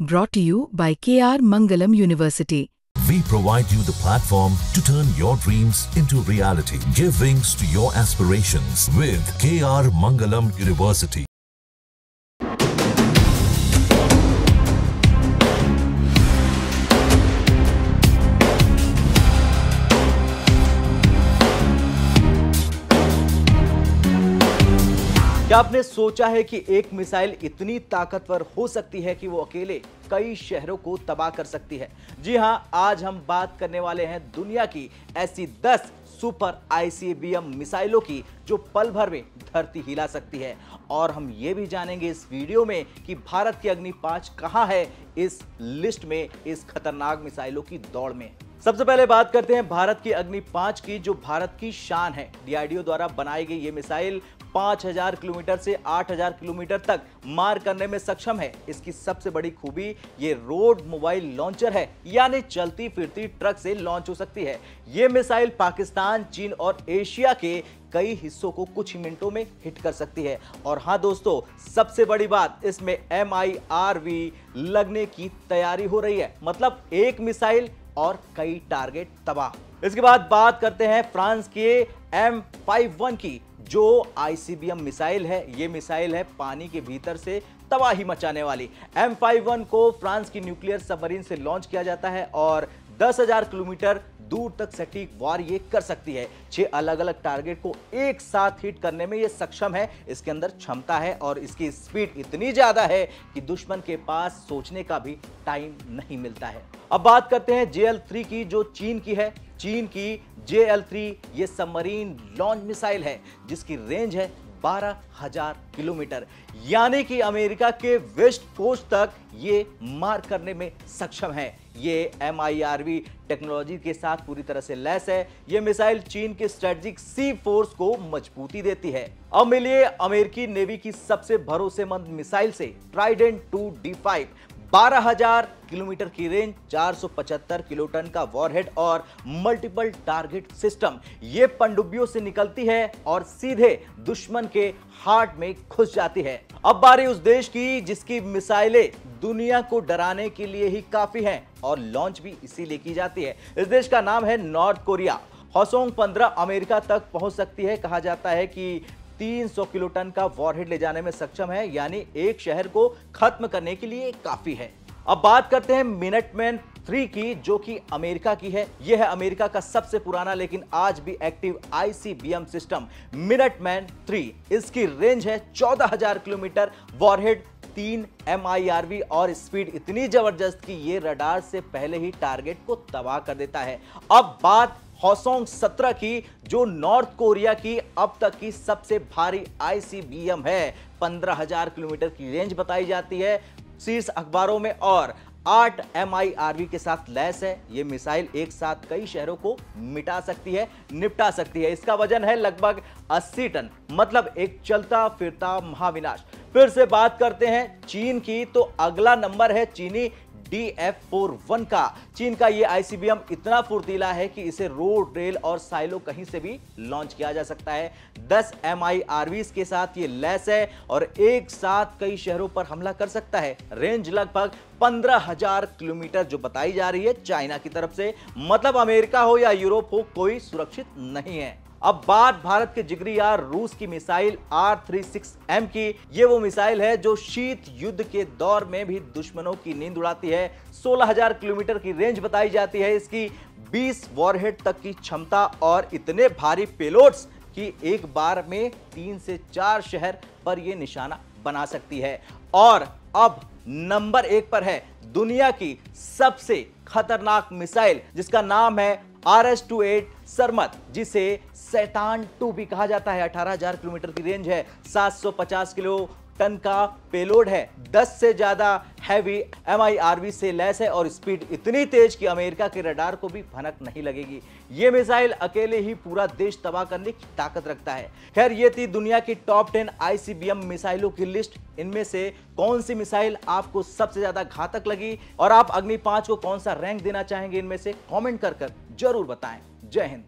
Brought to you by KR Mangalam University. We provide you the platform to turn your dreams into reality. Give wings to your aspirations with KR Mangalam University. क्या आपने सोचा है कि एक missile इतनी ताकतवर हो सकती है कि वो अकेले कई शहरों को तबाह कर सकती है? जी हां, आज हम बात करने वाले हैं दुनिया की ऐसी 10 सुपर आईसीबीएम मिसाइलों की जो पल भर में धरती हिला सकती है। और हम ये भी जानेंगे इस वीडियो में कि भारत की अग्नि 5 कहां है इस लिस्ट में, इस खतरनाक मिसाइलों की दौड़ में। सबसे पहले बात करते हैं भारत की अग्नि 5 की, जो भारत की शान है। डीआरडीओ द्वारा बनाई गई ये मिसाइल 5000 किलोमीटर से 8000 किलोमीटर तक मार करने में सक्षम है। इसकी सबसे बड़ी खूबी ये रोड मोबाइल लॉन्चर है, यानी चलती फिरती ट्रक से लॉन्च हो सकती है। ये मिसाइल पाकिस्तान, चीन और एशिया के कई हिस्सों को कुछ ही मिनटों में हिट कर सकती है। और हां दोस्तों, सबसे बड़ी बात, इसमें MIRV लगने की तैयारी हो रही है, मतलब एक मिसाइल और कई टारगेट तबाह। इसके बाद बात करते हैं फ्रांस के M51 की, जो आईसीबीएम मिसाइल है। ये मिसाइल है पानी के भीतर से तबाही मचाने वाली। M51 को फ्रांस की न्यूक्लियर सबमरीन से लॉन्च किया जाता है और 10,000 किलोमीटर दूर तक सटीक वार ये कर सकती है। 6 अलग अलग टारगेट को एक साथ हिट करने में ये सक्षम है। इसके अंदर क्षमता है और इसकी स्पीड इतनी ज्यादा है कि दुश्मन के पास सोचने का भी टाइम नहीं मिलता है। अब बात करते हैं JL3 की, जो चीन की है। चीन की JL3 ये सबमरीन लॉन्च मिसाइल है जिसकी रेंज है 12,000 किलोमीटर, यानी कि अमेरिका के वेस्ट कोस्ट तक ये मार करने में सक्षम है। ये MIRV टेक्नोलॉजी के साथ पूरी तरह से लैस है। ये मिसाइल चीन के स्ट्रेटेजिक सी फोर्स को मजबूती देती है। अब मिलिए अमेरिकी नेवी की सबसे भरोसेमंद मिसाइल से, ट्राइडेंट 2D5। 12,000 किलोमीटर की रेंज, 475 किलोटन का वॉरहेड और मल्टीपल टारगेट सिस्टम। ये पनडुब्बियों से निकलती है और सीधे दुश्मन के हार्ट में घुस जाती है। अब बारी उस देश की जिसकी मिसाइलें दुनिया को डराने के लिए ही काफी हैं और लॉन्च भी इसीलिए की जाती है। इस देश का नाम है नॉर्थ कोरिया। हॉसोंग 15 अमेरिका तक पहुंच सकती है। कहा जाता है कि 300 किलोटन का वॉरहेड ले जाने में सक्षम है, यानी एक शहर को खत्म करने के लिए काफी है। अब बात करते हैं मिनटमैन 3 की, जो कि अमेरिका की है। यह है अमेरिका का सबसे पुराना लेकिन आज भी एक्टिव आईसीबीएम सिस्टम, मिनटमैन 3। इसकी रेंज है 14,000 किलोमीटर, वॉरहेड 3 MIRV और स्पीड इतनी जबरदस्त कि ये रडार से पहले ही टारगेट को तबाह कर देता है। अब बात हॉसोंग 17 की, जो नॉर्थ कोरिया की अब तक की सबसे भारी आईसीबीएम है। 15,000 किलोमीटर की रेंज बताई जाती है शीर्ष अखबारों में और 8 MIRV के साथ लैस है। यह मिसाइल एक साथ कई शहरों को मिटा सकती है, निपटा सकती है। इसका वजन है लगभग 80 टन, मतलब एक चलता फिरता महाविनाश। फिर से बात करते हैं चीन की, तो अगला नंबर है चीनी DF-41 का। चीन का ये आईसीबीएम इतना फुर्तीला है कि इसे रोड, रेल और साइलो कहीं से भी लॉन्च किया जा सकता है। 10 MIRVs के साथ ये लैस है और एक साथ कई शहरों पर हमला कर सकता है। रेंज लगभग 15,000 किलोमीटर जो बताई जा रही है चाइना की तरफ से, मतलब अमेरिका हो या यूरोप हो, कोई सुरक्षित नहीं है। अब बात भारत के जिगरी यार रूस की मिसाइल R-36M की। ये वो मिसाइल है जो शीत युद्ध के दौर में भी दुश्मनों की नींद उड़ाती है। 16,000 किलोमीटर की रेंज बताई जाती है इसकी, 20 वॉरहेड तक की क्षमता और इतने भारी पेलोड्स कि एक बार में 3 से 4 शहर पर यह निशाना बना सकती है। और अब नंबर 1 पर है दुनिया की सबसे खतरनाक मिसाइल, जिसका नाम है RS-28 सरमत, जिसे शैतान 2 भी कहा जाता है। 18,000 किलोमीटर की रेंज है, 750 किलो टन का पेलोड है, 10 से ज्यादा हैवी MIRV से लैस है और स्पीड इतनी तेज कि अमेरिका के रडार को भी भनक नहीं लगेगी। यह मिसाइल अकेले ही पूरा देश तबाह करने की ताकत रखता है। खैर, ये थी दुनिया की टॉप 10 आईसीबीएम मिसाइलों की लिस्ट। इनमें से कौन सी मिसाइल आपको सबसे ज्यादा घातक लगी और आप अग्नि 5 को कौन सा रैंक देना चाहेंगे, इनमें से कमेंट कर जरूर बताएं। जय हिंद।